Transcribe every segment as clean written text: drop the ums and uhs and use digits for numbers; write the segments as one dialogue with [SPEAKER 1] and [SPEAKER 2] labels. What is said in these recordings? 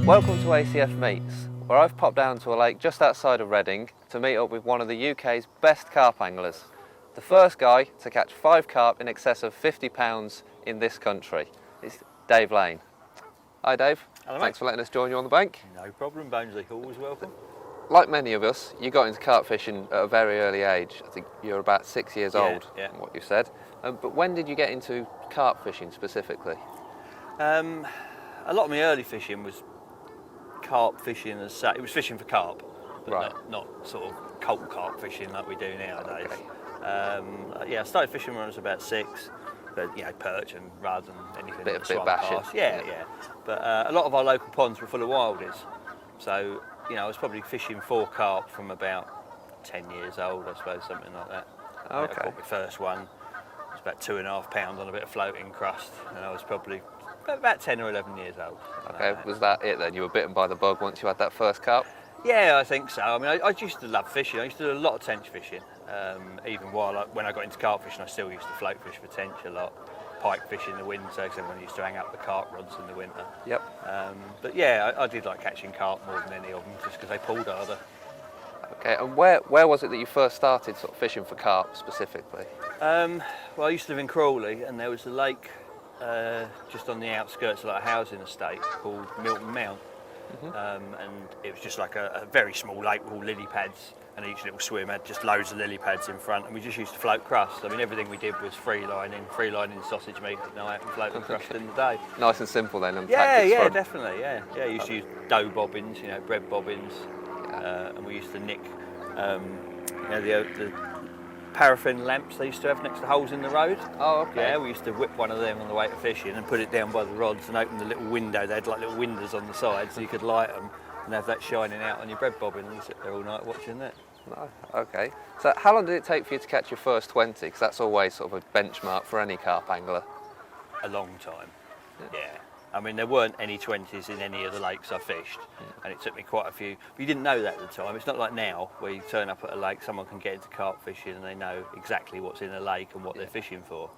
[SPEAKER 1] Welcome to ACF Meets, where I've popped down to a lake just outside of Reading to meet up with one of the UK's best carp anglers. The first guy to catch 5 carp in excess of £50 in this country. It's Dave Lane. Hi Dave.
[SPEAKER 2] Hello,
[SPEAKER 1] Thanks
[SPEAKER 2] mate.
[SPEAKER 1] for letting us join you on the bank.
[SPEAKER 2] No problem, Bonesy. Always welcome.
[SPEAKER 1] Like many of us, you got into carp fishing at a very early age. I think you're about 6 years old, from what you said. But when did you get into carp fishing specifically?
[SPEAKER 2] A lot of my early fishing was carp fishing as such. It was fishing for carp, but
[SPEAKER 1] Right.
[SPEAKER 2] not sort of cold carp fishing like we do nowadays.
[SPEAKER 1] Okay.
[SPEAKER 2] I started fishing when I was about 6, but perch and rather than anything
[SPEAKER 1] Bit
[SPEAKER 2] that
[SPEAKER 1] of
[SPEAKER 2] swung
[SPEAKER 1] bashing.
[SPEAKER 2] past. Yeah. But a lot of our local ponds were full of wildies, so I was probably fishing for carp from about 10 years old, I suppose, something like that. I caught my first one. It was about 2.5 pounds on a bit of floating crust, and I was probably about 10 or 11 years old.
[SPEAKER 1] Okay, was that it then? You were bitten by the bug once you had that first carp?
[SPEAKER 2] Yeah, I think so. I mean, I used to love fishing. I used to do a lot of tench fishing. Even when I got into carp fishing, I still used to float fish for tench a lot. Pike fish in the winter, because everyone used to hang up the carp rods in the winter.
[SPEAKER 1] Yep.
[SPEAKER 2] But yeah, I did like catching carp more than any of them, just because they pulled harder.
[SPEAKER 1] Okay, and where was it that you first started sort of fishing for carp specifically?
[SPEAKER 2] Well, I used to live in Crawley, and there was a lake just on the outskirts of like a housing estate called Milton Mount. And it was just like a very small lake with all lily pads, and each little swim had just loads of lily pads in front, and we just used to float crust. I mean, everything we did was free lining sausage meat at night and floating crust in the day.
[SPEAKER 1] Nice and simple then. And
[SPEAKER 2] Yeah, definitely, yeah. I used to use dough bobbins, bread bobbins, and we used to nick, the paraffin lamps they used to have next to holes in the road.
[SPEAKER 1] Oh, okay.
[SPEAKER 2] Yeah, we used to whip one of them on the way to fishing and put it down by the rods and open the little window. They had like little windows on the side so you could light them and have that shining out on your bread bobbin, and you sit there all night watching that.
[SPEAKER 1] No, okay. So how long did it take for you to catch your first 20? Because that's always sort of a benchmark for any carp angler.
[SPEAKER 2] A long time, yeah. I mean, there weren't any 20s in any of the lakes I fished, and it took me quite a few. But you didn't know that at the time. It's not like now, where you turn up at a lake, someone can get into carp fishing and they know exactly what's in a lake and what they're fishing for.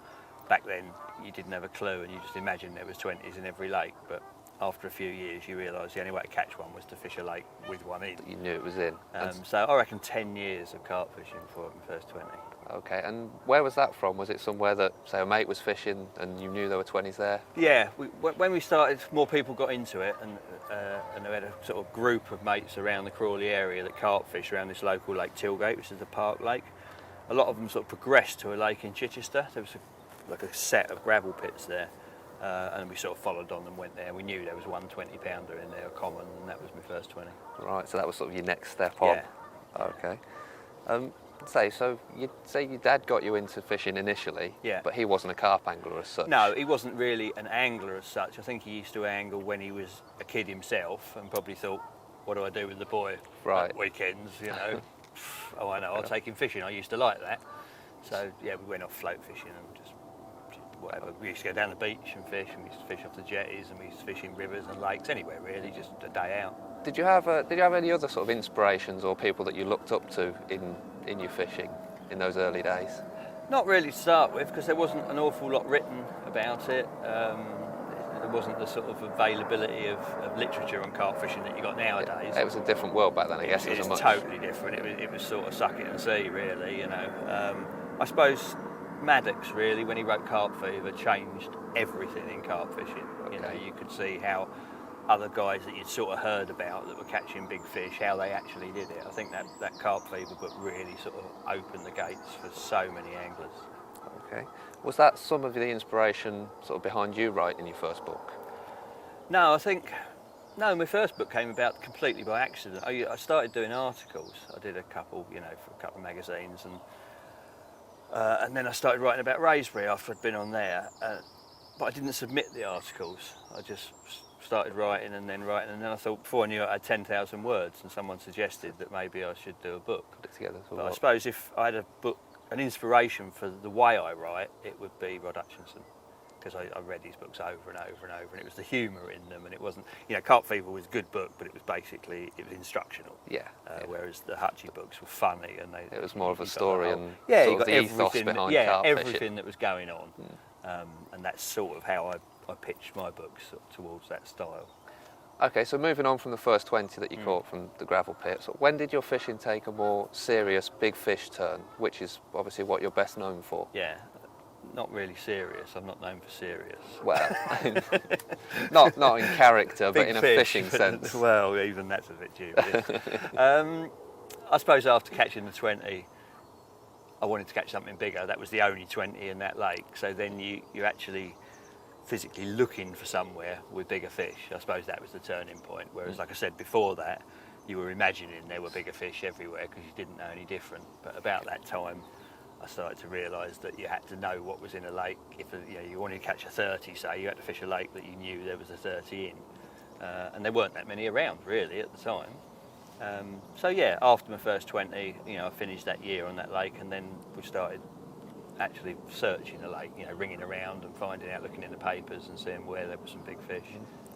[SPEAKER 2] Back then, you didn't have a clue, and you just imagined there was 20s in every lake. But after a few years, you realise the only way to catch one was to fish a lake with one in.
[SPEAKER 1] You knew it was in.
[SPEAKER 2] So I reckon 10 years of carp fishing before my first 20.
[SPEAKER 1] Okay, and where was that from? Was it somewhere that, say, a mate was fishing and you knew there were 20s there?
[SPEAKER 2] Yeah, when we started, more people got into it, and we had a sort of group of mates around the Crawley area that carp fish around this local Lake Tilgate, which is the park lake. A lot of them sort of progressed to a lake in Chichester. There was like a set of gravel pits there, and we sort of followed on and went there. We knew there was one 20-pounder in there, common, and that was my first 20.
[SPEAKER 1] Right, so that was sort of your next step on.
[SPEAKER 2] Yeah.
[SPEAKER 1] Okay. So you'd say your dad got you into fishing initially, but he wasn't a carp angler as such.
[SPEAKER 2] No, he wasn't really an angler as such. I think he used to angle when he was a kid himself, and probably thought, what do I do with the boy at weekends, Oh, I know, I'll take him fishing. I used to like that. So, yeah, we went off float fishing and just whatever. We used to go down the beach and fish, and we used to fish off the jetties, and we used to fish in rivers and lakes, anywhere really, just a day out.
[SPEAKER 1] Did you have any other sort of inspirations or people that you looked up to in your fishing in those early days?
[SPEAKER 2] Not really to start with, because there wasn't an awful lot written about it. There wasn't the sort of availability of literature on carp fishing that you got nowadays.
[SPEAKER 1] It was a different world back then, I guess.
[SPEAKER 2] It was totally different. It was sort of suck it and see, really. I suppose Maddox, really, when he wrote Carp Fever, changed everything in carp fishing.
[SPEAKER 1] Okay.
[SPEAKER 2] You could see how other guys that you'd sort of heard about that were catching big fish, how they actually did it. I think that Carp Fever book really sort of opened the gates for so many anglers.
[SPEAKER 1] Okay. Was that some of the inspiration sort of behind you writing your first book?
[SPEAKER 2] No, my first book came about completely by accident. I started doing articles. I did a couple, for a couple of magazines, and then I started writing about Ruisbury after I'd been on there. But I didn't submit the articles. I just started writing, and then I thought, before I knew it, I had 10,000 words, and someone suggested that maybe I should do a book.
[SPEAKER 1] Put it together.
[SPEAKER 2] But I suppose if I had a book, an inspiration for the way I write, it would be Rod Hutchinson, because I read his books over and over and over, and it was the humour in them, and it wasn't, Carp Fever was a good book, but it was instructional.
[SPEAKER 1] Yeah.
[SPEAKER 2] Whereas the Hutchie books were funny, and
[SPEAKER 1] it was more of a story and
[SPEAKER 2] you
[SPEAKER 1] got the ethos behind carp
[SPEAKER 2] everything
[SPEAKER 1] fishing.
[SPEAKER 2] that was going on, and that's sort of how I pitched my books towards that style.
[SPEAKER 1] Okay, so moving on from the first 20 that you caught from the gravel pits, when did your fishing take a more serious big fish turn, which is obviously what you're best known for?
[SPEAKER 2] Yeah, not really serious. I'm not known for serious.
[SPEAKER 1] Well, not in character, but
[SPEAKER 2] Big
[SPEAKER 1] in a
[SPEAKER 2] fish,
[SPEAKER 1] fishing sense.
[SPEAKER 2] Well, even that's a bit dubious. I suppose after catching the 20, I wanted to catch something bigger. That was the only 20 in that lake. So then you're actually physically looking for somewhere with bigger fish. I suppose that was the turning point. Whereas, like I said before that, you were imagining there were bigger fish everywhere because you didn't know any different. But about that time, I started to realise that you had to know what was in a lake. If you wanted to catch a 30, say, you had to fish a lake that you knew there was a 30 in. And there weren't that many around, really, at the time. So yeah, after my first 20, I finished that year on that lake, and then we started actually searching the lake, ringing around and finding out, looking in the papers and seeing where there were some big fish.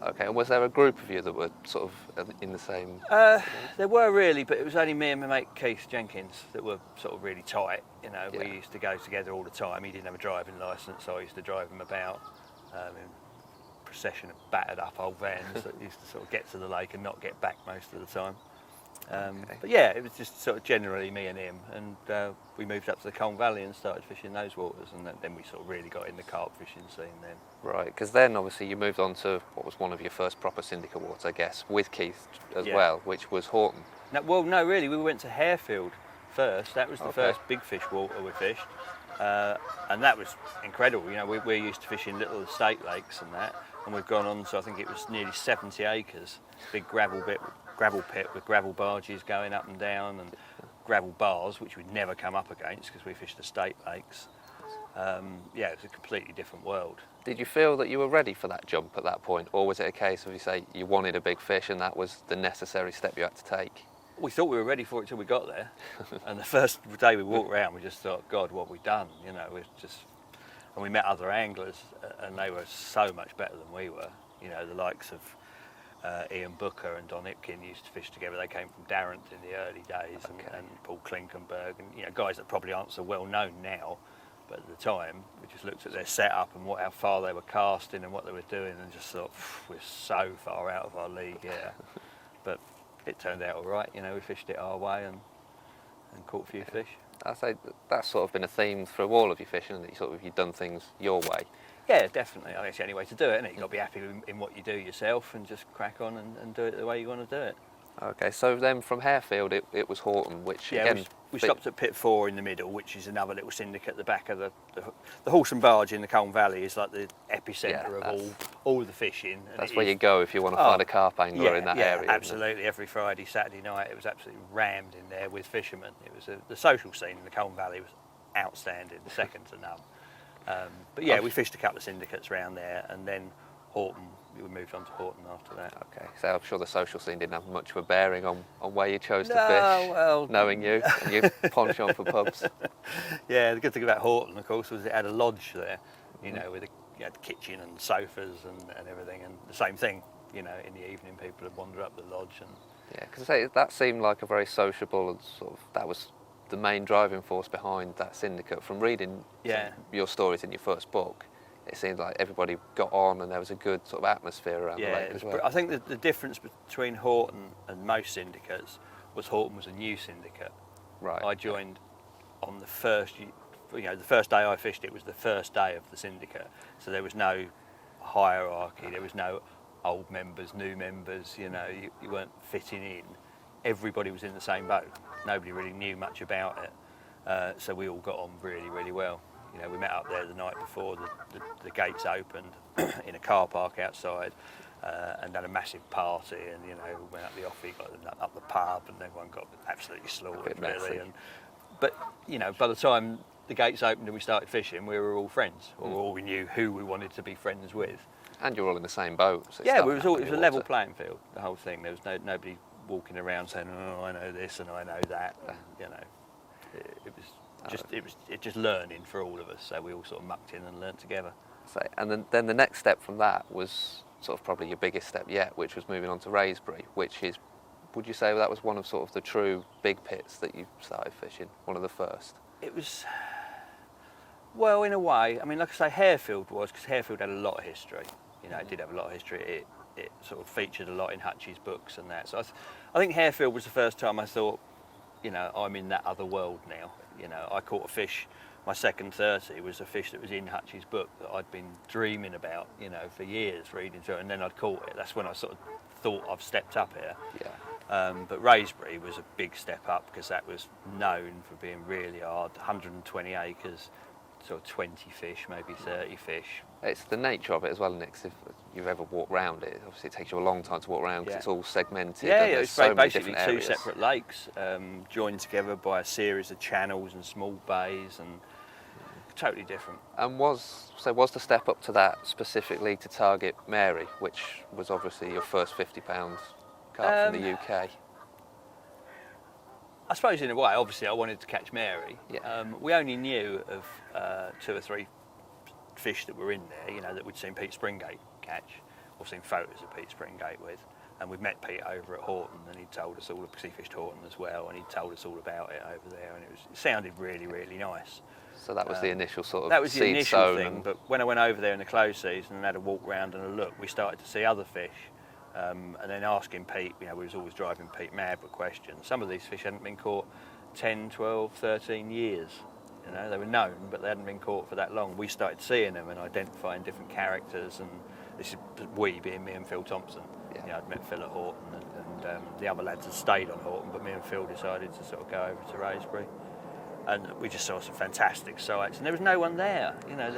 [SPEAKER 1] Okay, and was there a group of you that were sort of in the same?
[SPEAKER 2] There were really, but it was only me and my mate Keith Jenkins that were sort of really tight. We used to go together all the time. He didn't have a driving licence, so I used to drive him about in a procession of battered up old vans that used to sort of get to the lake and not get back most of the time.
[SPEAKER 1] Okay.
[SPEAKER 2] But yeah, it was just sort of generally me and him, and we moved up to the Colne Valley and started fishing those waters, and then we sort of really got in the carp fishing scene then.
[SPEAKER 1] Right, because then obviously you moved on to what was one of your first proper syndicate waters, I guess, with Keith as well, which was Horton.
[SPEAKER 2] No, really, we went to Harefield first. That was the first big fish water we fished, and that was incredible. We're used to fishing little estate lakes and that, and we've gone on to, I think it was nearly 70 acres, big gravel pit with gravel barges going up and down, and gravel bars, which we'd never come up against because we fished estate lakes. It's a completely different world.
[SPEAKER 1] Did you feel that you were ready for that jump at that point, or was it a case of you wanted a big fish and that was the necessary step you had to take?
[SPEAKER 2] We thought we were ready for it till we got there, and the first day we walked around, we just thought, God, what have we done? And we met other anglers, and they were so much better than we were. The likes of Ian Booker and Don Ipkin used to fish together. They came from Darrant in the early days, and Paul Klinkenberg, and guys that probably aren't so well known now, but at the time we just looked at their setup and how far they were casting and what they were doing, and just thought, we're so far out of our league here. But it turned out all right. We fished it our way and caught a few fish.
[SPEAKER 1] I'd say that's sort of been a theme through all of your fishing, that you've done things your way.
[SPEAKER 2] Yeah, definitely. I think it's the only way to do it, isn't it? You've got to be happy in what you do yourself and just crack on and do it the way you want to do it.
[SPEAKER 1] Okay, so then from Harefield it was Horton, which again...
[SPEAKER 2] we stopped at Pit 4 in the middle, which is another little syndicate at the back of the Horton barge in the Colne Valley is like the epicentre of all the fishing.
[SPEAKER 1] That's where you go if you want to find a carp angler in that area.
[SPEAKER 2] Absolutely. Every Friday, Saturday night, it was absolutely rammed in there with fishermen. It was the social scene in the Colne Valley was outstanding, second to none. But yeah, we fished a couple of syndicates around there, and then Horton, we moved on to Horton after that.
[SPEAKER 1] Okay, so I'm sure the social scene didn't have much of a bearing on where you chose to fish,
[SPEAKER 2] well,
[SPEAKER 1] knowing you and your penchant for pubs.
[SPEAKER 2] Yeah, the good thing about Horton, of course, was it had a lodge there, with the kitchen and sofas and everything, and the same thing, in the evening people would wander up the lodge. And
[SPEAKER 1] yeah, because that seemed like a very sociable and that was the main driving force behind that syndicate. From reading your stories in your first book, it seemed like everybody got on and there was a good sort of atmosphere around the lake as well.
[SPEAKER 2] I think the difference between Horton and most syndicates was Horton was a new syndicate.
[SPEAKER 1] Right.
[SPEAKER 2] I joined on the first, the first day I fished it was the first day of the syndicate. So there was no hierarchy, there was no old members, new members, you weren't fitting in. Everybody was in the same boat. Nobody really knew much about it. So we all got on really, really well. We met up there the night before the gates opened in a car park outside, and had a massive party, and we went up the offie, got up the pub, and everyone got absolutely slaughtered really. But by the time the gates opened and we started fishing, we were all friends, or we knew who we wanted to be friends with.
[SPEAKER 1] And you're all in the same boat. So
[SPEAKER 2] it was a level playing field. The whole thing. There was nobody walking around saying, "Oh, I know this and I know that." It was just learning for all of us. So we all sort of mucked in and learnt together.
[SPEAKER 1] So, and then the next step from that was sort of probably your biggest step yet, which was moving on to Ruisbury, which is, would you say that was one of sort of the true big pits that you started fishing, one of the first?
[SPEAKER 2] It was, well, in a way. I mean, like I say, Harefield was, because Harefield had a lot of history. It did have a lot of history. it sort of featured a lot in Hutch's books and that. So I think Harefield was the first time I thought, you know, I'm in that other world now. You know, I caught a fish. My second 30 was a fish that was in Hutch's book that I'd been dreaming about, you know, for years, reading through it, and then I'd caught it. That's when I sort of thought I've stepped up here.
[SPEAKER 1] Yeah.
[SPEAKER 2] But Ruisbury was a big step up because that was known for being really hard. 120 acres, sort of 20 fish, maybe 30 fish.
[SPEAKER 1] It's the nature of it as well, Nick. If you've ever walked around it, obviously it takes you a long time to walk around because it's all segmented.
[SPEAKER 2] Yeah,
[SPEAKER 1] and there's
[SPEAKER 2] it's
[SPEAKER 1] so many
[SPEAKER 2] basically
[SPEAKER 1] different
[SPEAKER 2] two
[SPEAKER 1] areas.
[SPEAKER 2] separate lakes joined together by a series of channels and small bays, and totally different.
[SPEAKER 1] And was the step up to that specifically to target Mary, which was obviously your first £50 carp from the UK?
[SPEAKER 2] I suppose in a way, obviously I wanted to catch Mary.
[SPEAKER 1] Yeah.
[SPEAKER 2] We only knew of 2 or 3 fish that were in there, you know, that we'd seen Pete Springate catch, or seen photos of Pete Springate with. And we'd met Pete over at Horton, and he'd told us all, because he fished Horton as well, and he'd told us all about it over there, and it sounded really, really nice.
[SPEAKER 1] So that was the initial sort of
[SPEAKER 2] that was the
[SPEAKER 1] seed
[SPEAKER 2] initial
[SPEAKER 1] sown.
[SPEAKER 2] thing, but when I went over there in the close season and had a walk round and a look, we started to see other fish. And then asking Pete, you know, we was always driving Pete mad with questions. Some of these fish hadn't been caught 10, 12, 13 years. You know, they were known, but they hadn't been caught for that long. We started seeing them and identifying different characters, and this is we being me and Phil Thompson.
[SPEAKER 1] Yeah.
[SPEAKER 2] You know, I'd met Phil at Horton, and the other lads had stayed on Horton, but me and Phil decided to sort of go over to Ruisbury. And we just saw some fantastic sights, and there was no one there. You know,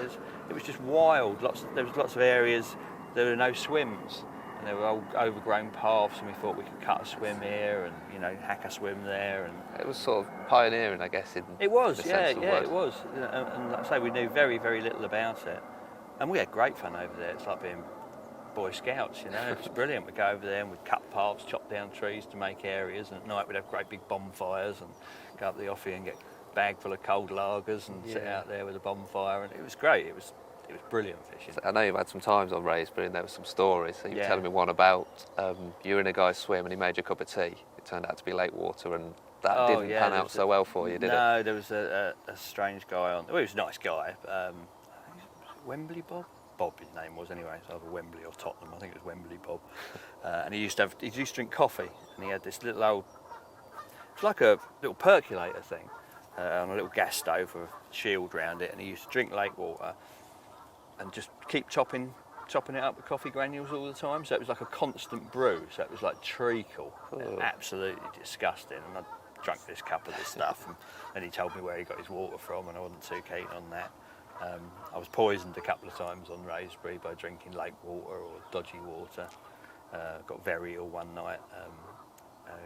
[SPEAKER 2] it was just wild. There was lots of areas. There were no swims. And there were old overgrown paths, and we thought we could cut a swim here and, you know, hack a swim there. And
[SPEAKER 1] It was sort of pioneering, I guess.
[SPEAKER 2] it was,
[SPEAKER 1] the
[SPEAKER 2] yeah,
[SPEAKER 1] sense of the word.
[SPEAKER 2] it was. And like I say, we knew very, very little about it, and we had great fun over there. It's like being Boy Scouts, you know. It was brilliant. We'd go over there and we'd cut paths, chop down trees to make areas, and at night we'd have great big bonfires and go up the offie and get a bag full of cold lagers and sit out there with a bonfire, and it was great. It was brilliant fishing.
[SPEAKER 1] I know you've had some times on Ruisbury and there were some stories. So you were
[SPEAKER 2] Yeah.
[SPEAKER 1] telling me one about you were in a guy's swim and he made you a cup of tea. It turned out to be lake water, and that didn't pan out so well for you, did it?
[SPEAKER 2] No, there was a strange guy on. Well, he was a nice guy. I think it was Wembley Bob. Bob, his name was anyway. It's either Wembley or Tottenham. I think it was Wembley Bob. And he used to drink coffee, and he had this little old. It's like a little percolator thing on a little gas stove with a shield round it, and he used to drink lake water and just keep chopping it up with coffee granules all the time. So it was like a constant brew. So it was like treacle. Absolutely disgusting. And I drank this cup of this stuff, and then he told me where he got his water from, and I wasn't too keen on that. I was poisoned a couple of times on Ruisbury by drinking lake water or dodgy water. Got very ill one night.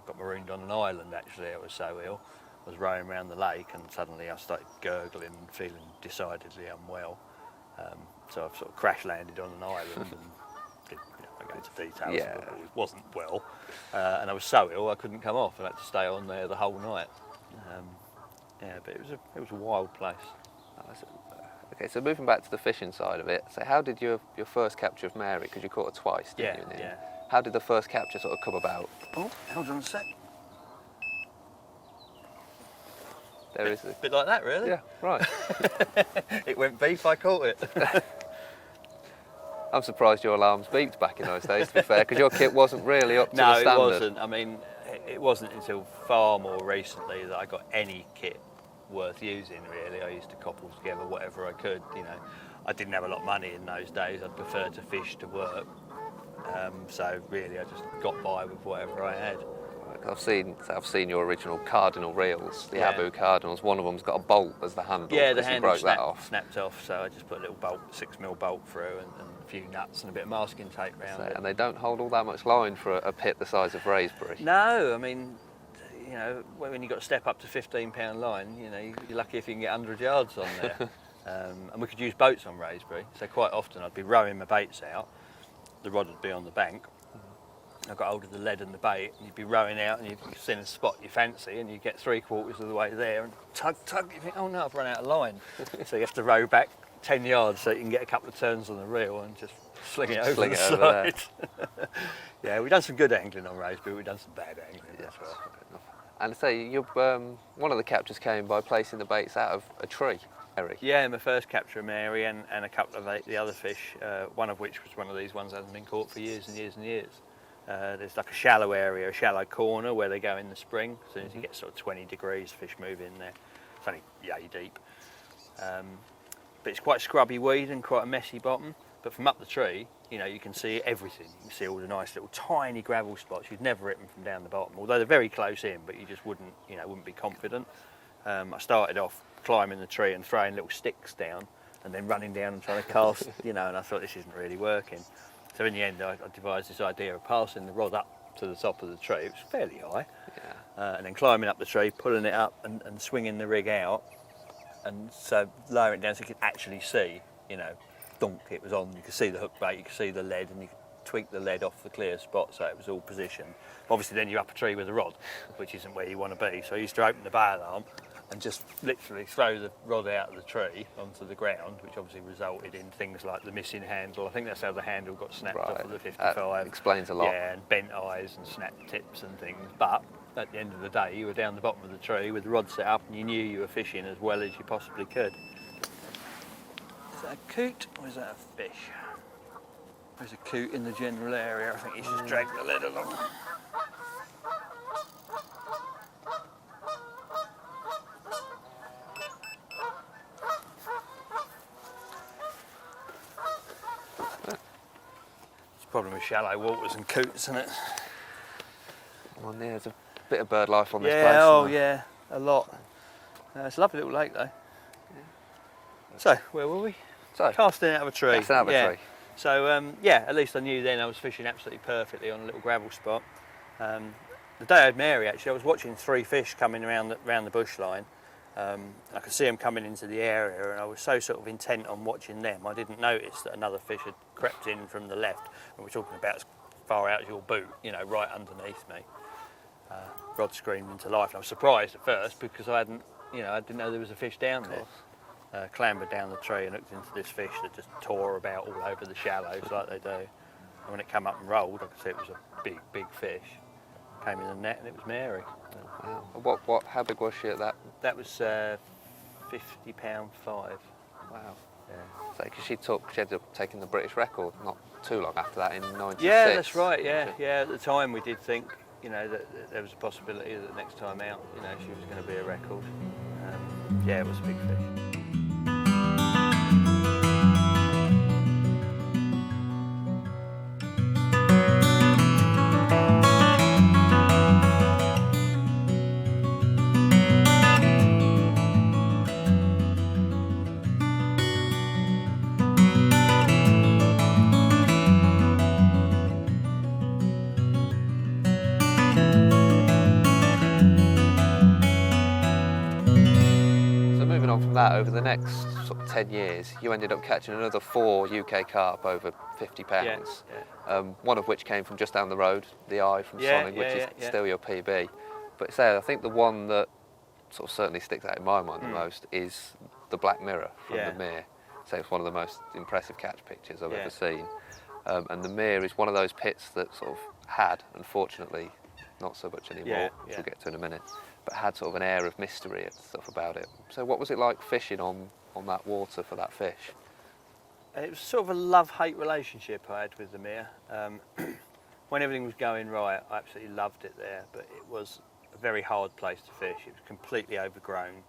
[SPEAKER 2] Got marooned on an island, actually. I was so ill. I was rowing around the lake, and suddenly I started gurgling and feeling decidedly unwell. So I've sort of crash landed on an island and I go into details, but it wasn't well. And I was so ill I couldn't come off. I had to stay on there the whole night. But it was a wild place.
[SPEAKER 1] Okay, so moving back to the fishing side of it, so how did your first capture of Mary, because you caught her twice, didn't you?
[SPEAKER 2] Yeah.
[SPEAKER 1] How did the first capture sort of come about?
[SPEAKER 2] Oh, hold on a sec.
[SPEAKER 1] There is a
[SPEAKER 2] Bit like that, really.
[SPEAKER 1] Yeah, right.
[SPEAKER 2] It went beef, I caught it.
[SPEAKER 1] I'm surprised your alarms beeped back in those days, to be fair, because your kit wasn't really up to the standard.
[SPEAKER 2] No, it wasn't. I mean, it wasn't until far more recently that I got any kit worth using, really. I used to cobble together whatever I could, you know. I didn't have a lot of money in those days. I'd prefer to fish to work. So really I just got by with whatever I had.
[SPEAKER 1] I've seen your original cardinal reels, the Abu cardinals. One of them's got a bolt as the handle.
[SPEAKER 2] Yeah, the
[SPEAKER 1] you
[SPEAKER 2] handle
[SPEAKER 1] broke that off.
[SPEAKER 2] snapped off, so I just put a little bolt, 6mm bolt through, and a few nuts and a bit of masking tape round it.
[SPEAKER 1] And they don't hold all that much line for a pit the size of Ruisbury.
[SPEAKER 2] No, I mean, you know, when you've got to step up to 15-pound line, you know, you're lucky if you can get 100 yards on there. And we could use boats on Ruisbury, so quite often I'd be rowing my baits out, the rod would be on the bank, I got hold of the lead and the bait, and you'd be rowing out and you'd see a spot you fancy, and you get 3/4 of the way there and tug, you think, oh no, I've run out of line. So you have to row back 10 yards so you can get a couple of turns on the reel and just sling it over the side. Yeah, we've done some good angling on Ruisbury, we've done some bad angling as well.
[SPEAKER 1] And say, one of the captures came by placing the baits out of a tree. Mary.
[SPEAKER 2] Yeah, my first capture of Mary and a couple of the other fish, one of which was one of these ones that hasn't been caught for years and years and years. There's like a shallow area, a shallow corner where they go in the spring. As soon as you get sort of 20 degrees, fish move in there. It's only yay deep. But it's quite scrubby weed and quite a messy bottom. But from up the tree, you know, you can see everything. You can see all the nice little tiny gravel spots. You'd never hit them from down the bottom, although they're very close in, but you just wouldn't, you know, wouldn't be confident. I started off climbing the tree and throwing little sticks down and then running down and trying to cast, you know, and I thought this isn't really working. So in the end, I devised this idea of passing the rod up to the top of the tree. It was fairly high. Yeah. And then climbing up the tree, pulling it up and swinging the rig out. And so lowering it down so you could actually see, you know, dunk, it was on. You could see the hook bait, you could see the lead, and you could tweak the lead off the clear spot so it was all positioned. Obviously then you're up a tree with a rod, which isn't where you want to be. So I used to open the bail arm and just literally throw the rod out of the tree onto the ground, which obviously resulted in things like the missing handle. I think that's how the handle got snapped off of the 55.
[SPEAKER 1] That explains a lot.
[SPEAKER 2] Yeah, and bent eyes and snapped tips and things. But at the end of the day, you were down the bottom of the tree with the rod set up and you knew you were fishing as well as you possibly could. Is that a coot or is that a fish? There's a coot in the general area. I think he's just dragged the lead along. Problem with shallow waters and coots, isn't it?
[SPEAKER 1] Well, yeah, there's a bit of bird life on this place.
[SPEAKER 2] Yeah, oh yeah, a lot. It's a lovely little lake though. Yeah. So, where were we?
[SPEAKER 1] So,
[SPEAKER 2] casting out of a tree.
[SPEAKER 1] Casting out of a tree.
[SPEAKER 2] So, yeah, at least I knew then I was fishing absolutely perfectly on a little gravel spot. The day I had Mary, actually, I was watching 3 fish coming around the bush line. I could see them coming into the area and I was so sort of intent on watching them, I didn't notice that another fish had crept in from the left, and we're talking about as far out as your boot, you know, right underneath me. Rod screamed into life, and I was surprised at first because I didn't know there was a fish down there. Clambered down the tree and looked into this fish that just tore about all over the shallows like they do. And when it came up and rolled, I could see it was a big, big fish. Came in the net and it was Mary.
[SPEAKER 1] Wow. How big was she at that?
[SPEAKER 2] That was 50 £5.
[SPEAKER 1] Wow.
[SPEAKER 2] Yeah.
[SPEAKER 1] So, because she ended up taking the British record not too long after that in '96.
[SPEAKER 2] Yeah, that's right. Yeah, yeah. At the time, we did think, you know, that there was a possibility that the next time out, you know, she was going to be a record. Yeah, it was a big fish.
[SPEAKER 1] Over the next sort of 10 years, you ended up catching another 4 UK carp over 50 pounds. Yeah. One of which came from just down the road, the Eye from Sonic, which is still your PB. But say, I think the one that sort of certainly sticks out in my mind the most is the Black Mirror from the Mere. So it's one of the most impressive catch pictures I've ever seen. And the Mere is one of those pits that sort of had, unfortunately, not so much anymore, which we'll get to in a minute, but had sort of an air of mystery and stuff about it. So what was it like fishing on that water for that fish?
[SPEAKER 2] It was sort of a love-hate relationship I had with the Mere. When everything was going right, I absolutely loved it there, but it was a very hard place to fish. It was completely overgrown.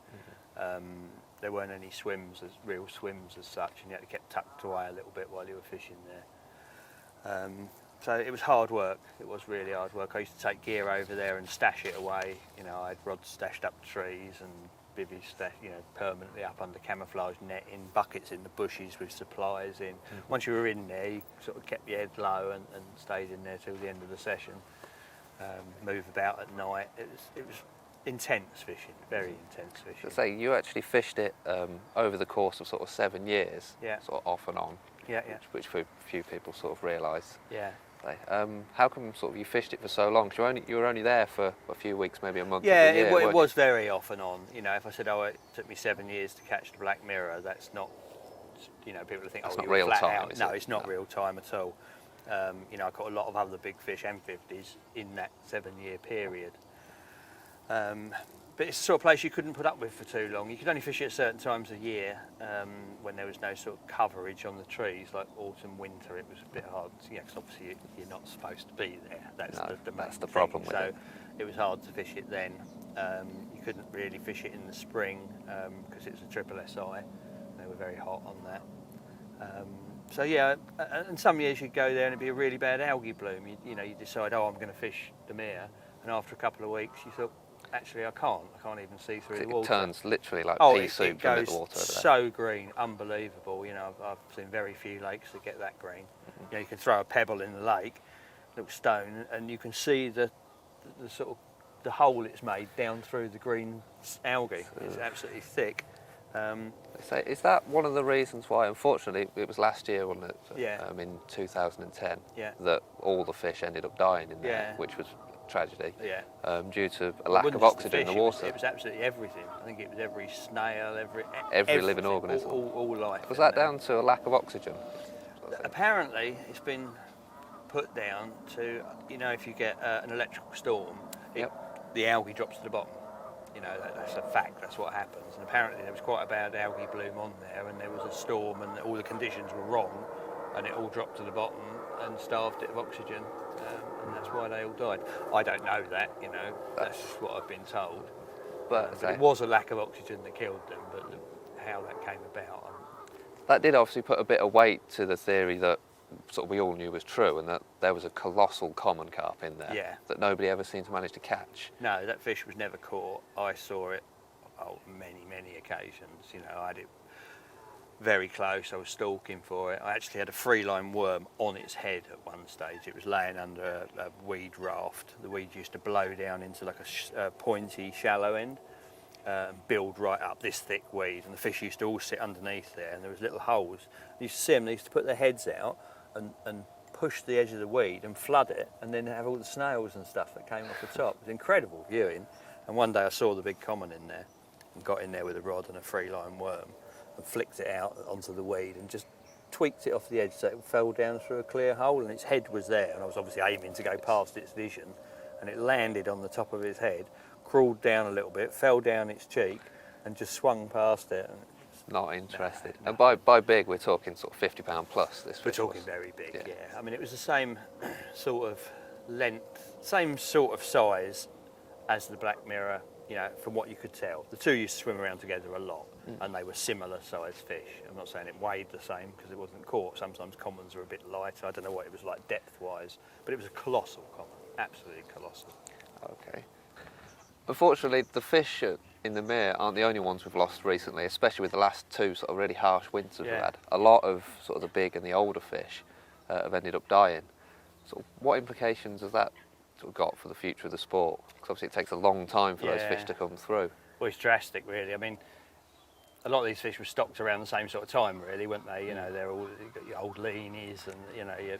[SPEAKER 2] There weren't any real swims as such, and you had to get tucked away a little bit while you were fishing there. So it was hard work. It was really hard work. I used to take gear over there and stash it away. You know, I had rods stashed up trees and bivvies stashed, you know, permanently up under camouflage netting, buckets in the bushes with supplies in. Once you were in there, you sort of kept your head low and stayed in there till the end of the session. Move about at night. It was intense fishing, very intense fishing.
[SPEAKER 1] So say you actually fished it over the course of sort of 7 years, sort of off and on. Which few people sort of realise.
[SPEAKER 2] Yeah.
[SPEAKER 1] How come sort of you fished it for so long? Because you were only there for a few weeks, maybe a month.
[SPEAKER 2] Yeah, it was very off and on. You know, if I said, oh, it took me 7 years to catch the Black Mirror, that's not. You know, people think,
[SPEAKER 1] that's
[SPEAKER 2] oh,
[SPEAKER 1] not real time.
[SPEAKER 2] No, it's not real time at all. You know, I caught a lot of other big fish and 50s in that 7-year period. But it's the sort of place you couldn't put up with for too long. You could only fish it at certain times of year when there was no sort of coverage on the trees, like autumn, winter. It was a bit hard. Yeah, because obviously you're not supposed to be there. That's
[SPEAKER 1] that's the
[SPEAKER 2] main
[SPEAKER 1] problem
[SPEAKER 2] thing.
[SPEAKER 1] with it.
[SPEAKER 2] So it was hard to fish it then. You couldn't really fish it in the spring because it was a triple SI. They were very hot on that. So yeah, and some years you'd go there and it'd be a really bad algae bloom. You decide, oh, I'm going to fish the mere, and after a couple of weeks you thought, actually I can't even see through the water.
[SPEAKER 1] It turns literally like pea soup
[SPEAKER 2] it
[SPEAKER 1] from
[SPEAKER 2] goes
[SPEAKER 1] the water over there.
[SPEAKER 2] so green, unbelievable. I've seen very few lakes that get that green. You can throw a pebble in the lake, little stone, and you can see the sort of the hole it's made down through the green algae. It's absolutely thick.
[SPEAKER 1] Is that one of the reasons why, unfortunately, it was last year, wasn't it?
[SPEAKER 2] Yeah.
[SPEAKER 1] In 2010,
[SPEAKER 2] Yeah.
[SPEAKER 1] that all the fish ended up dying in there,
[SPEAKER 2] Yeah.
[SPEAKER 1] which was a tragedy.
[SPEAKER 2] Yeah.
[SPEAKER 1] Due to a lack
[SPEAKER 2] Wasn't
[SPEAKER 1] of
[SPEAKER 2] just
[SPEAKER 1] oxygen in the
[SPEAKER 2] fish,
[SPEAKER 1] water.
[SPEAKER 2] It was absolutely everything. I think it was every snail,
[SPEAKER 1] Every
[SPEAKER 2] everything,
[SPEAKER 1] living organism.
[SPEAKER 2] all life.
[SPEAKER 1] Was
[SPEAKER 2] in
[SPEAKER 1] that
[SPEAKER 2] there.
[SPEAKER 1] down to a lack of oxygen?
[SPEAKER 2] Apparently, it's been put down to, if you get an electrical storm, the algae drops to the bottom. That's a fact, that's what happens. And apparently there was quite a bad algae bloom on there, and there was a storm and all the conditions were wrong, and it all dropped to the bottom and starved it of oxygen, and that's why they all died. I don't know that, that's just what I've been told.
[SPEAKER 1] But
[SPEAKER 2] It was a lack of oxygen that killed them, but how that came about,
[SPEAKER 1] that did obviously put a bit of weight to the theory that sort of we all knew was true, and that there was a colossal common carp in there that nobody ever seemed to manage to catch.
[SPEAKER 2] No, that fish was never caught. I saw it many occasions. I had it very close. I was stalking for it. I actually had a 3-line worm on its head at one stage. It was laying under a weed raft. The weed used to blow down into like a pointy, shallow end and build right up this thick weed. And the fish used to all sit underneath there, and there was little holes. You used to see them. They used to put their heads out and push the edge of the weed and flood it, and then have all the snails and stuff that came off the top. It was incredible viewing. And one day I saw the big common in there and got in there with a rod and a 3-line worm and flicked it out onto the weed and just tweaked it off the edge so it fell down through a clear hole, and its head was there, and I was obviously aiming to go past its vision, and it landed on the top of its head, crawled down a little bit, fell down its cheek and just swung past it. And
[SPEAKER 1] not interested. And by big, we're talking sort of £50 plus.
[SPEAKER 2] We're talking very big, yeah. I mean, it was the same sort of length, same sort of size as the black mirror, from what you could tell. The two used to swim around together a lot, and they were similar sized fish. I'm not saying it weighed the same because it wasn't caught. Sometimes commons are a bit lighter. I don't know what it was like depth-wise, but it was a colossal common, absolutely colossal.
[SPEAKER 1] Okay. Unfortunately, the fish in the mere aren't the only ones we've lost recently, especially with the last two sort of really harsh winters we've had. A lot of sort of the big and the older fish have ended up dying. So what implications has that sort of got for the future of the sport? Because obviously it takes a long time for those fish to come through.
[SPEAKER 2] Well, it's drastic, really. I mean, a lot of these fish were stocked around the same sort of time, really, weren't they? They're all, you've got your old leanies and, you're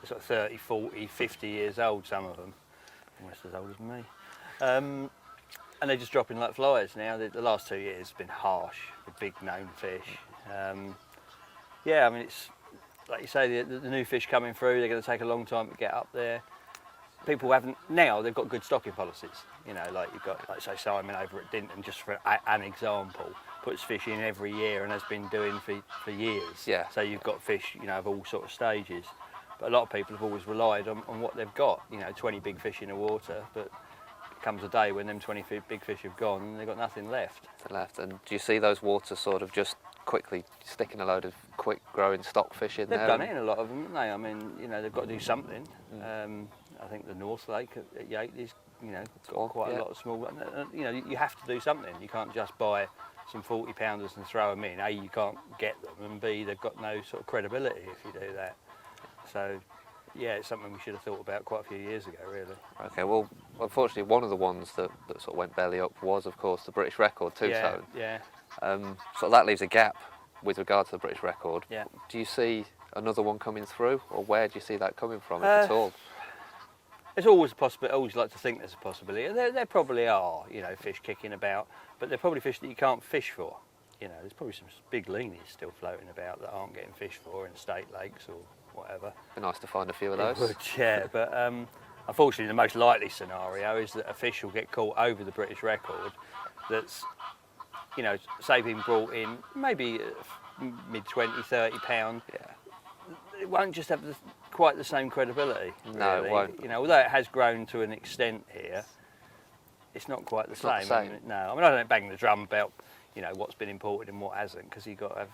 [SPEAKER 2] sort of 30, 40, 50 years old, some of them. Almost as old as me. And they're just dropping like flies now. The last 2 years have been harsh for big known fish. I mean, it's like you say, the new fish coming through, they're going to take a long time to get up there. People haven't, now they've got good stocking policies. Like you've got, like say Simon over at Dinton, just for an example, puts fish in every year and has been doing for years.
[SPEAKER 1] Yeah.
[SPEAKER 2] So you've got fish, of all sort of stages. But a lot of people have always relied on what they've got, 20 big fish in the water, but comes a day when them 20 big fish have gone and they've got nothing left.
[SPEAKER 1] And do you see those waters sort of just quickly sticking a load of quick growing stock fish in there?
[SPEAKER 2] They've done it in a lot of them, haven't they? I mean, they've got to do something. I think the North Lake at Yateley's, got quite a lot of small ones. You have to do something. You can't just buy some 40 pounders and throw them in. A, you can't get them, and B, they've got no sort of credibility if you do that. So, yeah, it's something we should have thought about quite a few years ago, really.
[SPEAKER 1] Okay, well, unfortunately, one of the ones that sort of went belly up was, of course, the British record, two-tone.
[SPEAKER 2] Yeah.
[SPEAKER 1] So that leaves a gap with regard to the British record.
[SPEAKER 2] Yeah.
[SPEAKER 1] Do you see another one coming through, or where do you see that coming from, if at all?
[SPEAKER 2] There's always a possibility. I always like to think there's a possibility. And there probably are, fish kicking about, but they're probably fish that you can't fish for. There's probably some big leanies still floating about that aren't getting fished for in state lakes or whatever.
[SPEAKER 1] Be nice to find a few of those.
[SPEAKER 2] It would, yeah, but Unfortunately, the most likely scenario is that a fish will get caught over the British record that's, you know, say being brought in maybe mid 20, 30 pound.
[SPEAKER 1] Yeah.
[SPEAKER 2] It won't just have quite the same credibility.
[SPEAKER 1] No,
[SPEAKER 2] really.
[SPEAKER 1] it won't.
[SPEAKER 2] You know, although it has grown to an extent here, it's not quite the same.
[SPEAKER 1] Not the same.
[SPEAKER 2] I mean, no, I mean, I don't bang the drum about, you know, what's been imported and what hasn't, because you've got to have.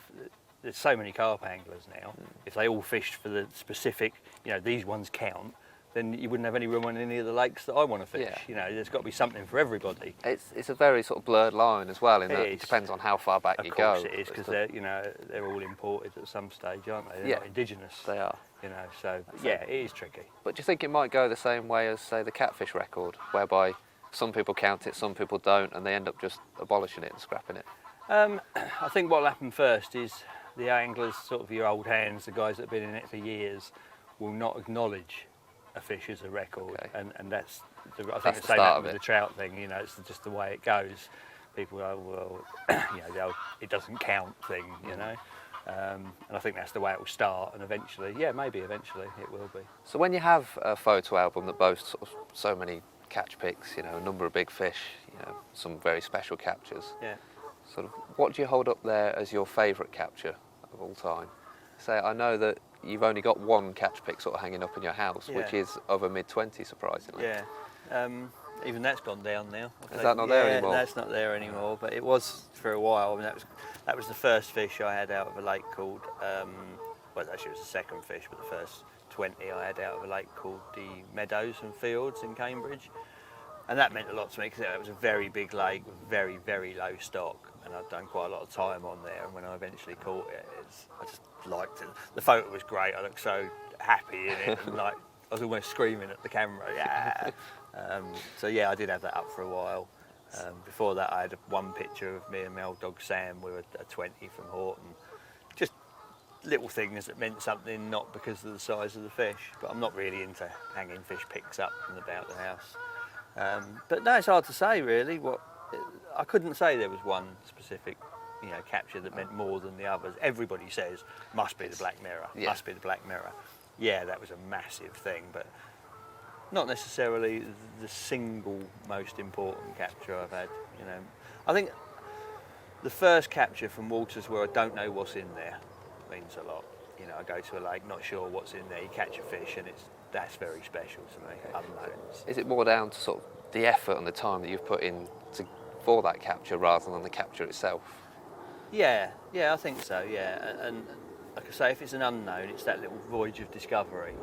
[SPEAKER 2] There's so many carp anglers now. If they all fished for the specific, you know, these ones count, then you wouldn't have any room on any of the lakes that I want to fish.
[SPEAKER 1] Yeah.
[SPEAKER 2] You know, there's got to be something for everybody.
[SPEAKER 1] It's a very sort of blurred line as well. In that
[SPEAKER 2] It
[SPEAKER 1] it
[SPEAKER 2] is.
[SPEAKER 1] depends on how far back
[SPEAKER 2] Of
[SPEAKER 1] you
[SPEAKER 2] course
[SPEAKER 1] go.
[SPEAKER 2] it is, because they're, you know, they're all imported at some stage, aren't they? They're
[SPEAKER 1] Yeah.
[SPEAKER 2] not indigenous.
[SPEAKER 1] They are.
[SPEAKER 2] You know, so yeah, it is tricky.
[SPEAKER 1] But do you think it might go the same way as, say, the catfish record, whereby some people count it, some people don't, and they end up just abolishing it and scrapping it?
[SPEAKER 2] I think what will happen first is the anglers, sort of your old hands, the guys that have been in it for years, will not acknowledge a fish as a record,
[SPEAKER 1] Okay.
[SPEAKER 2] and that's I think
[SPEAKER 1] That's
[SPEAKER 2] the
[SPEAKER 1] the
[SPEAKER 2] same
[SPEAKER 1] start
[SPEAKER 2] happened
[SPEAKER 1] of
[SPEAKER 2] with
[SPEAKER 1] it.
[SPEAKER 2] the trout thing. You know, it's just the way it goes. People go, well, you know, the old, it doesn't count thing. You know, and I think that's the way it will start, and eventually, yeah, maybe eventually it will be.
[SPEAKER 1] So when you have a photo album that boasts sort of so many catch pics, you know, a number of big fish, you know, some very special captures,
[SPEAKER 2] Yeah.
[SPEAKER 1] sort of, what do you hold up there as your favourite capture of all time? Say, I know that you've only got one catch pic sort of hanging up in your house, which
[SPEAKER 2] Yeah.
[SPEAKER 1] is of a mid-20, surprisingly.
[SPEAKER 2] Yeah. Even that's gone down now.
[SPEAKER 1] Is that not there anymore?
[SPEAKER 2] That's not there anymore, but it was for a while. I mean, that was the first fish I had out of a lake called, well, actually it was the second fish, but the first 20 I had out of a lake called the Meadows and Fields in Cambridge. And that meant a lot to me because it was a very big lake with very, very low stock, and I'd done quite a lot of time on there. And when I eventually caught it, I just liked it. The photo was great. I looked so happy in it, and like I was almost screaming at the camera. Yeah. So yeah, I did have that up for a while. Before that, I had one picture of me and my old dog Sam with a 20 from Horton. Just little things that meant something, not because of the size of the fish. But I'm not really into hanging fish pics up and about the house. But no, it's hard to say really. I couldn't say there was one specific, you know, capture that meant more than the others. Everybody says must be the black mirror.
[SPEAKER 1] Yeah.
[SPEAKER 2] Must be the black mirror. Yeah, that was a massive thing, but not necessarily the single most important capture I've had. You know, I think the first capture from waters where I don't know what's in there means a lot. You know, I go to a lake, not sure what's in there. You catch a fish, and that's very special to me. Unknowns.
[SPEAKER 1] Is it more down to sort of the effort and the time that you've put in for that capture rather than the capture itself?
[SPEAKER 2] Yeah, I think so. Yeah, and like I say, if it's an unknown, it's that little voyage of discovery.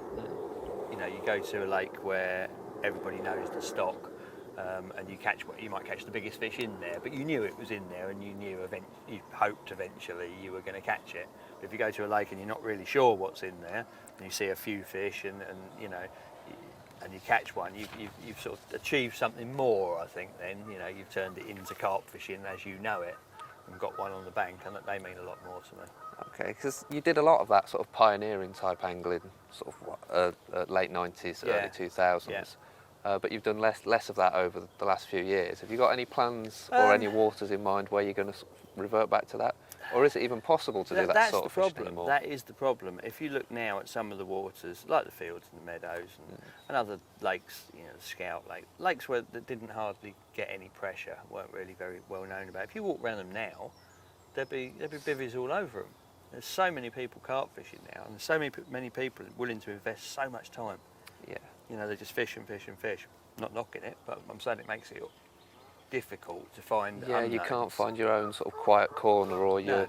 [SPEAKER 2] You know, you go to a lake where everybody knows the stock, and you might catch the biggest fish in there, but you knew it was in there, and you hoped eventually you were going to catch it. But if you go to a lake and you're not really sure what's in there, and you see a few fish, and you know, and you catch one, you've sort of achieved something more. I think then, you know, you've turned it into carp fishing as you know it, and got one on the bank, and they mean a lot more to me.
[SPEAKER 1] Okay, because you did a lot of that sort of pioneering type angling, sort of late 90s,
[SPEAKER 2] Yeah.
[SPEAKER 1] early 2000s.
[SPEAKER 2] Yeah.
[SPEAKER 1] But you've done less of that over the last few years. Have you got any plans or any waters in mind where you're going to revert back to that? Or is it even possible to do that
[SPEAKER 2] That's
[SPEAKER 1] sort
[SPEAKER 2] the
[SPEAKER 1] of fishing
[SPEAKER 2] problem.
[SPEAKER 1] anymore?
[SPEAKER 2] That is the problem. If you look now at some of the waters, like the Fields and the Meadows and other lakes, you know, the Scout Lake, lakes that didn't hardly get any pressure, weren't really very well known about. If you walk around them now, there'd be bivvies all over them. There's so many people carp fishing now, and there's so many people willing to invest so much time.
[SPEAKER 1] Yeah.
[SPEAKER 2] You know, they just fish and fish and fish. Not knocking it, but I'm saying it makes it difficult to find.
[SPEAKER 1] Yeah, you
[SPEAKER 2] unknowns.
[SPEAKER 1] can't find your own sort of quiet corner or your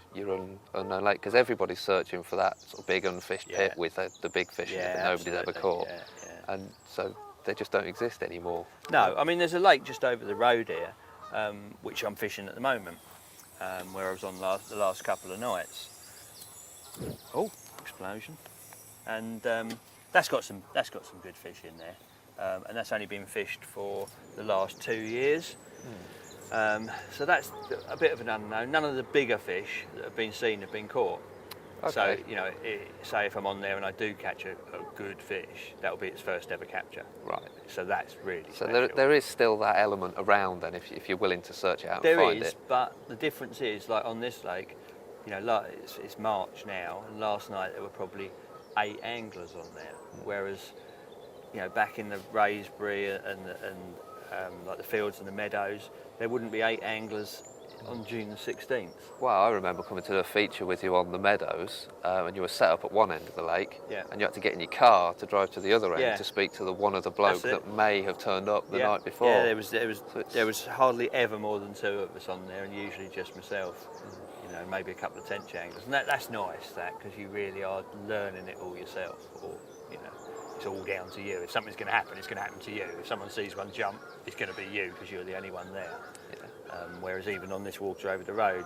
[SPEAKER 1] unknown lake, because everybody's searching for that sort of big unfished pit with the big fish in it that nobody's ever caught.
[SPEAKER 2] Yeah.
[SPEAKER 1] And so they just don't exist anymore.
[SPEAKER 2] No, I mean, there's a lake just over the road here, which I'm fishing at the moment, where I was on the last couple of nights. Oh, explosion! And that's got some good fish in there, and that's only been fished for the last 2 years. So that's a bit of an unknown. None of the bigger fish that have been seen have been caught.
[SPEAKER 1] Okay.
[SPEAKER 2] So, you know, say if I'm on there and I do catch a good fish, that'll be its first ever capture.
[SPEAKER 1] Right.
[SPEAKER 2] So that's really
[SPEAKER 1] So
[SPEAKER 2] special.
[SPEAKER 1] there is still that element around then, if you're willing to search it out and
[SPEAKER 2] There
[SPEAKER 1] find
[SPEAKER 2] is,
[SPEAKER 1] it.
[SPEAKER 2] but the difference is, like on this lake, you know, like it's March now, and last night there were probably 8 anglers on there, whereas, you know, back in the Ruisbury and like the fields and the meadows, there wouldn't be 8 anglers on June the 16th.
[SPEAKER 1] Well, I remember coming to a feature with you on the meadows, and you were set up at one end of the lake, and you had to get in your car to drive to the other end to speak to one of the blokes that may have turned up the night before.
[SPEAKER 2] Yeah, there was hardly ever more than 2 of us on there, and usually just myself. You know, maybe a couple of tench anglers, and that's nice, because you really are learning it all yourself. Or you know, it's all down to you. If something's going to happen, it's going to happen to you. If someone sees one jump, it's going to be you because you're the only one there. Whereas even on this water over the road,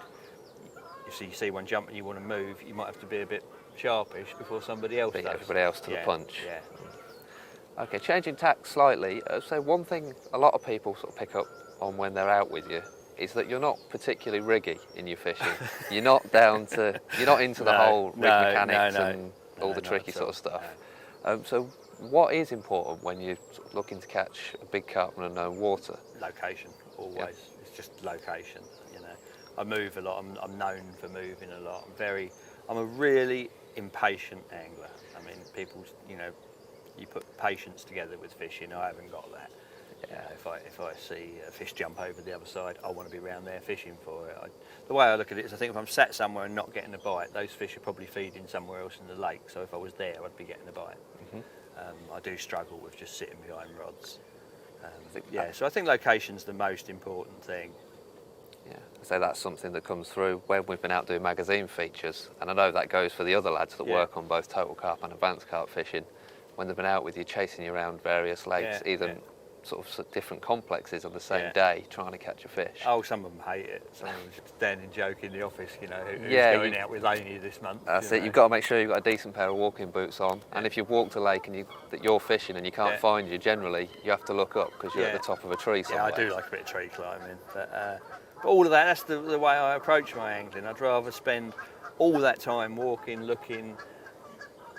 [SPEAKER 2] if you see one jump and you want to move, you might have to be a bit sharpish before somebody else does.
[SPEAKER 1] Everybody else to the punch.
[SPEAKER 2] Yeah.
[SPEAKER 1] Okay, changing tack slightly. So one thing a lot of people sort of pick up on when they're out with you is that you're not particularly riggy in your fishing. You're not into the whole rig mechanics and all the tricky sort of stuff.
[SPEAKER 2] No.
[SPEAKER 1] So what is important when you're sort of looking to catch a big carp in unknown water?
[SPEAKER 2] Location, always. Yeah. It's just location. You know, I move a lot. I'm known for moving a lot. I'm a really impatient angler. I mean, people, you know, you put patience together with fishing. I haven't got that. Yeah, if I see a fish jump over the other side, I want to be around there fishing for it. The way I look at it is, I think if I'm sat somewhere and not getting a bite, those fish are probably feeding somewhere else in the lake. So if I was there, I'd be getting a bite. I do struggle with just sitting behind rods. So I think location's the most important thing.
[SPEAKER 1] Yeah, so that's something that comes through when we've been out doing magazine features, and I know that goes for the other lads that work on both total carp and advanced carp fishing. When they've been out with you, chasing you around various lakes, sort of different complexes on the same day, trying to catch a fish.
[SPEAKER 2] Oh, some of them hate it. Some of them just standing joke in the office, you know, who's going out with Laney this month.
[SPEAKER 1] That's it. You've got to make sure you've got a decent pair of walking boots on, and if you've walked a lake and that you're fishing and you can't find you, generally you have to look up because you're at the top of a tree somewhere.
[SPEAKER 2] Yeah, I do like a bit of tree climbing, but all of that's the way I approach my angling. I'd rather spend all that time walking, looking,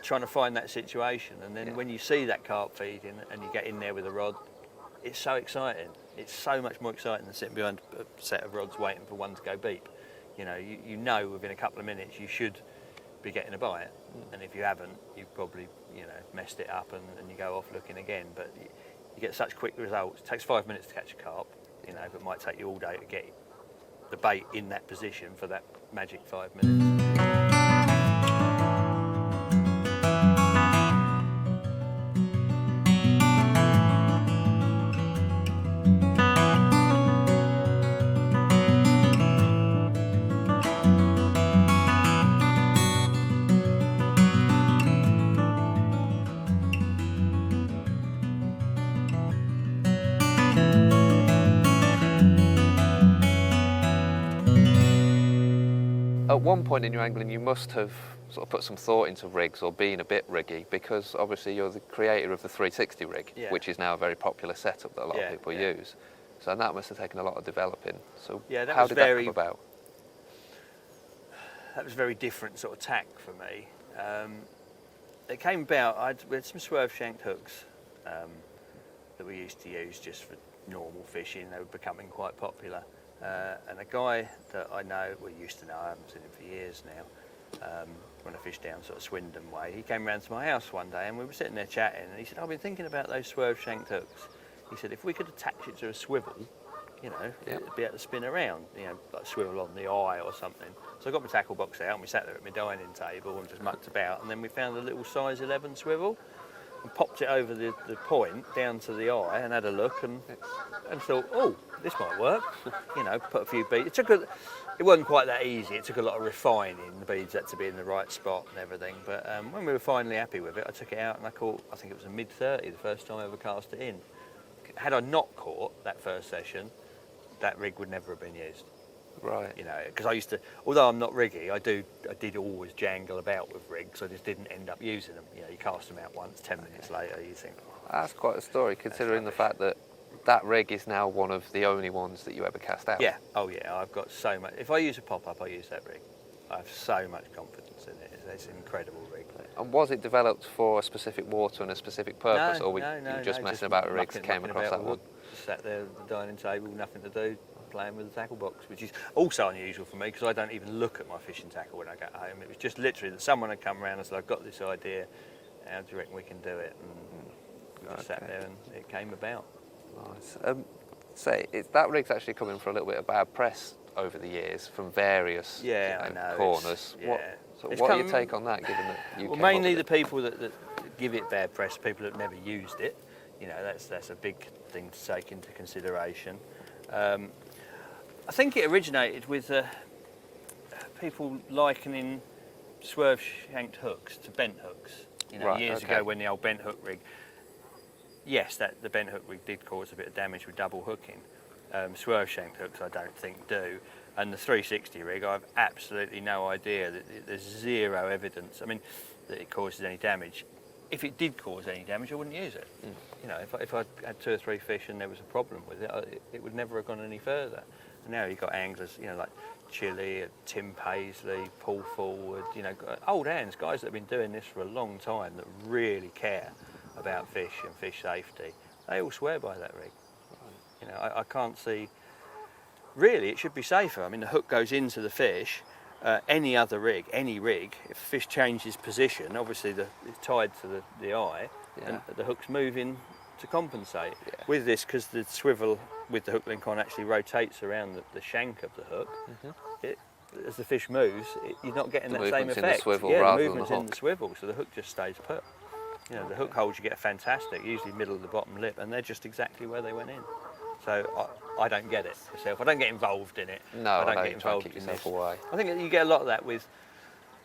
[SPEAKER 2] trying to find that situation, and then when you see that carp feeding and you get in there with a rod, it's so exciting. It's so much more exciting than sitting behind a set of rods waiting for one to go beep. You know, you know within a couple of minutes you should be getting a bite, and if you haven't, you've probably, you know, messed it up, and you go off looking again. But you get such quick results. It takes 5 minutes to catch a carp, you know, but it might take you all day to get the bait in that position for that magic 5 minutes.
[SPEAKER 1] At one point in your angling, you must have sort of put some thought into rigs or being a bit riggy, because obviously you're the creator of the 360 rig, which is now a very popular setup that a lot of people use. So that must have taken a lot of developing. So how did that come about?
[SPEAKER 2] That was a very different sort of tack for me. It came about, we had some swerve shanked hooks that we used to use just for normal fishing. They were becoming quite popular. And a guy that I know, used to know, I haven't seen him for years now, when I fished down sort of Swindon way, he came round to my house one day and we were sitting there chatting, and he said, I've been thinking about those swerve shanked hooks. He said, if we could attach it to a swivel, you know, it'd be able to spin around, you know, like swivel on the eye or something. So I got my tackle box out and we sat there at my dining table and just mucked about, and then we found a little size 11 swivel and popped it over the point down to the eye and had a look and thought, oh, this might work. You know, put a few beads. It wasn't quite that easy. It took a lot of refining. The beads had to be in the right spot and everything. But when we were finally happy with it, I took it out and I caught, I think it was a mid-30, the first time I ever cast it in. Had I not caught that first session, that rig would never have been used.
[SPEAKER 1] Right.
[SPEAKER 2] You know, because I used to, although I'm not riggy, I did always jangle about with rigs. I just didn't end up using them. You know, you cast them out once, 10 minutes later, you think, oh,
[SPEAKER 1] that's quite a story, considering the fact that that rig is now one of the only ones that you ever cast out.
[SPEAKER 2] Yeah, oh yeah, I've got so much. If I use a pop-up, I use that rig. I have so much confidence in it. It's an incredible rig.
[SPEAKER 1] And was it developed for a specific water and a specific purpose, or were you just messing about with rigs and came across that one?
[SPEAKER 2] Just sat there at the dining table, nothing to do, playing with the tackle box, which is also unusual for me because I don't even look at my fishing tackle when I get home. It was just literally that someone had come around and said, I've got this idea, how do you reckon we can do it? And just sat there and it came about.
[SPEAKER 1] Nice. That rig's actually coming for a little bit of bad press over the years from various
[SPEAKER 2] I know,
[SPEAKER 1] corners. What are your take on that, given that you
[SPEAKER 2] well,
[SPEAKER 1] came up
[SPEAKER 2] mainly
[SPEAKER 1] with
[SPEAKER 2] the people that give it bad press, people that never used it. You know, that's a big thing to take into consideration. I think it originated with people likening swerve-shanked hooks to bent hooks. You know, years ago when the old bent hook rig. Yes, the bent hook rig did cause a bit of damage with double hooking. Swerve-shanked hooks, I don't think do. And the 360 rig, I have absolutely no idea. There's zero evidence. I mean, that it causes any damage. If it did cause any damage, I wouldn't use it. You know, if I had 2 or 3 fish and there was a problem with it, it would never have gone any further. And now you've got anglers, you know, like Chile, Tim Paisley, Paul Forward, you know, old hands, guys that have been doing this for a long time that really care about fish and fish safety. They all swear by that rig. You know, I can't see. Really, it should be safer. I mean, the hook goes into the fish. Any other rig, any rig, if the fish changes position, obviously it's tied to the eye, and the hook's moving to compensate. With this, because the swivel with the hook link on actually rotates around the shank of the hook, as the fish moves, you're not getting that same effect.
[SPEAKER 1] In the swivel
[SPEAKER 2] the
[SPEAKER 1] rather
[SPEAKER 2] movement's
[SPEAKER 1] than the
[SPEAKER 2] in the swivel, so the hook just stays put. You know, the hook holes you get are fantastic, usually middle of the bottom lip, and they're just exactly where they went in. So I don't get it myself. I don't get involved in it.
[SPEAKER 1] No,
[SPEAKER 2] I don't
[SPEAKER 1] know
[SPEAKER 2] get involved
[SPEAKER 1] keep
[SPEAKER 2] in
[SPEAKER 1] yourself
[SPEAKER 2] this.
[SPEAKER 1] away.
[SPEAKER 2] I think you get a lot of that with,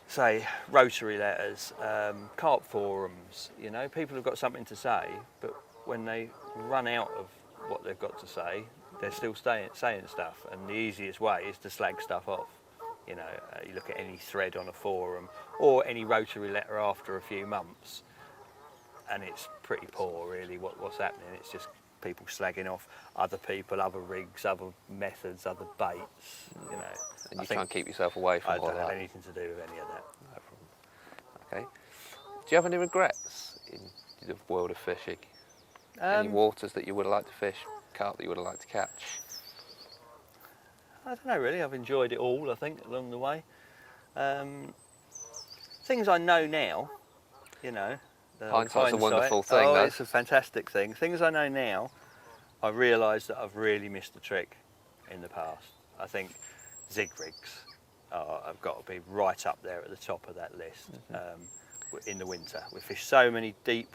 [SPEAKER 2] say, rotary letters, carp forums. You know, people have got something to say, but when they run out of what they've got to say, they're still saying stuff. And the easiest way is to slag stuff off. You know, you look at any thread on a forum or any rotary letter after a few months, and it's pretty poor, really. What's happening? It's just people slagging off other people, other rigs, other methods, other baits. You know,
[SPEAKER 1] and you can't keep yourself away from all that.
[SPEAKER 2] I don't have anything to do with any of that.
[SPEAKER 1] No problem. Okay. Do you have any regrets in the world of fishing? Any waters that you would have liked to fish, carp that you would have liked to catch?
[SPEAKER 2] I don't know, really. I've enjoyed it all, I think, along the way. Things I know now, you know.
[SPEAKER 1] Hindsight's a wonderful thing.
[SPEAKER 2] Oh, it's a fantastic thing. Things I know now, I realise that I've really missed a trick in the past. I think zig rigs have got to be right up there at the top of that list. In the winter, we fish so many deep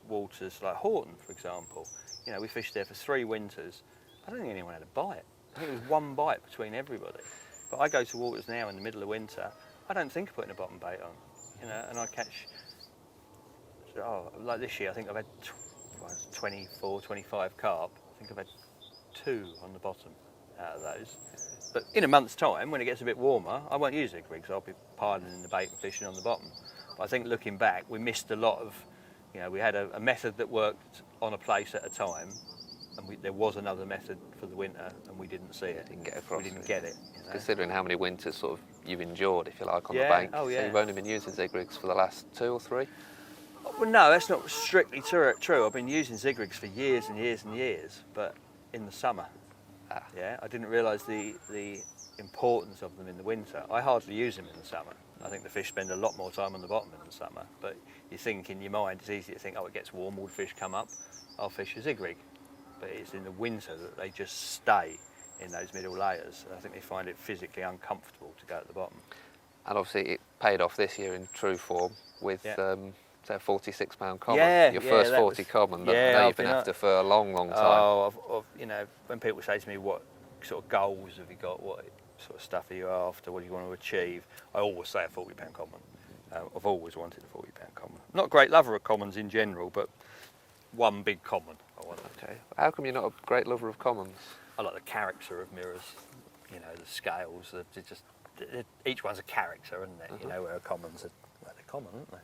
[SPEAKER 2] waters, like Horton, for example. You know, we fished there for 3 winters. I don't think anyone had a bite. I think it was 1 bite between everybody. But I go to waters now in the middle of winter, I don't think of putting a bottom bait on, you know, and I catch, like this year, I think I've had 24, 25 carp. I think I've had 2 on the bottom out of those. But in a month's time, when it gets a bit warmer, I won't use zig rigs. I'll be piling in the bait and fishing on the bottom. But I think looking back, we missed a lot of, you know, we had a method that worked on a place at a time, and there was another method for the winter, and we didn't see it.
[SPEAKER 1] Didn't get across.
[SPEAKER 2] We didn't get it. You know?
[SPEAKER 1] Considering how many winters sort of you've endured, if you like, on the bank.
[SPEAKER 2] Oh, yeah.
[SPEAKER 1] So you've only been using zig rigs for the last 2 or 3?
[SPEAKER 2] Well, no, that's not strictly true. I've been using zig rigs for years and years and years, but in the summer. Yeah, I didn't realise the importance of them in the winter. I hardly use them in the summer. I think the fish spend a lot more time on the bottom in the summer, but you think in your mind, it's easy to think, oh, it gets warm, all the fish come up, I'll fish a zig rig. But it's in the winter that they just stay in those middle layers. I think they find it physically uncomfortable to go at the bottom.
[SPEAKER 1] And obviously it paid off this year in true form with say a £46 common, your
[SPEAKER 2] first
[SPEAKER 1] first 40 common that I know you've been after for a long, long time.
[SPEAKER 2] Oh, you know, when people say to me, what sort of goals have you got, what sort of stuff are you after, what do you want to achieve, I always say a £40 common. I've always wanted a £40 common. Not a great lover of commons in general, but one big common I want.
[SPEAKER 1] Okay. How come you're not a great lover of commons?
[SPEAKER 2] I like the character of mirrors, you know, the scales, each one's a character, isn't it? You know, where a common's they're common, aren't they?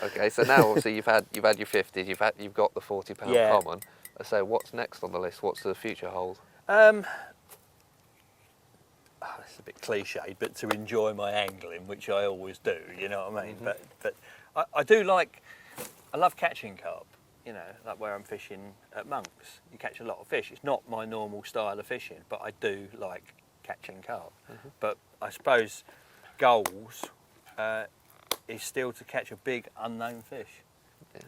[SPEAKER 1] Okay, so now obviously you've had your 50s, you've got the £40 common. So what's next on the list? What's the future hold?
[SPEAKER 2] It's a bit cliched, but to enjoy my angling, which I always do, you know what I mean? But I love catching carp, you know, like where I'm fishing at Monks. You catch a lot of fish. It's not my normal style of fishing, but I do like catching carp. But I suppose goals is still to catch a big unknown fish.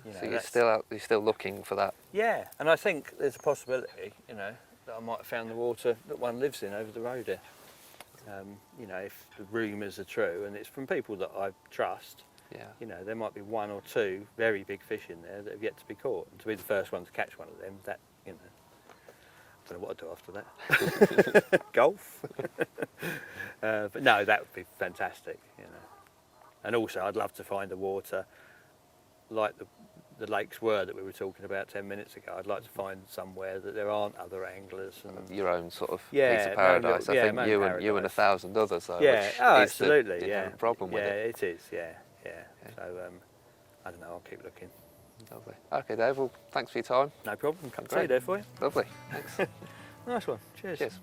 [SPEAKER 2] You know,
[SPEAKER 1] So
[SPEAKER 2] that's-
[SPEAKER 1] you're still looking for that.
[SPEAKER 2] Yeah, and I think there's a possibility, you know, that I might have found the water that one lives in over the road here. You know, if the rumours are true, and it's from people that I trust,
[SPEAKER 1] Yeah.
[SPEAKER 2] you know, there might be one or two very big fish in there that have yet to be caught. And to be the first one to catch one of them, that, you know, I don't know what I'd do after that. Golf. But no, that would be fantastic, you know. And also, I'd love to find the water like the lakes were that we were talking about 10 minutes ago. I'd like to find somewhere that there aren't other anglers. And
[SPEAKER 1] Your own sort of
[SPEAKER 2] Yeah,
[SPEAKER 1] piece of
[SPEAKER 2] no,
[SPEAKER 1] paradise.
[SPEAKER 2] yeah,
[SPEAKER 1] I think
[SPEAKER 2] my
[SPEAKER 1] you
[SPEAKER 2] own
[SPEAKER 1] and you and
[SPEAKER 2] paradise.
[SPEAKER 1] 1,000 others though.
[SPEAKER 2] yeah,
[SPEAKER 1] which
[SPEAKER 2] oh,
[SPEAKER 1] is
[SPEAKER 2] absolutely,
[SPEAKER 1] the
[SPEAKER 2] yeah.
[SPEAKER 1] inherent problem with
[SPEAKER 2] yeah,
[SPEAKER 1] it.
[SPEAKER 2] it is, yeah.
[SPEAKER 1] Okay.
[SPEAKER 2] So, I don't know, I'll keep looking.
[SPEAKER 1] Lovely. Okay, Dave. Well, thanks for your time.
[SPEAKER 2] No problem, come
[SPEAKER 1] Great.
[SPEAKER 2] see there for you.
[SPEAKER 1] Lovely. Thanks.
[SPEAKER 2] Nice one, cheers.
[SPEAKER 1] Cheers.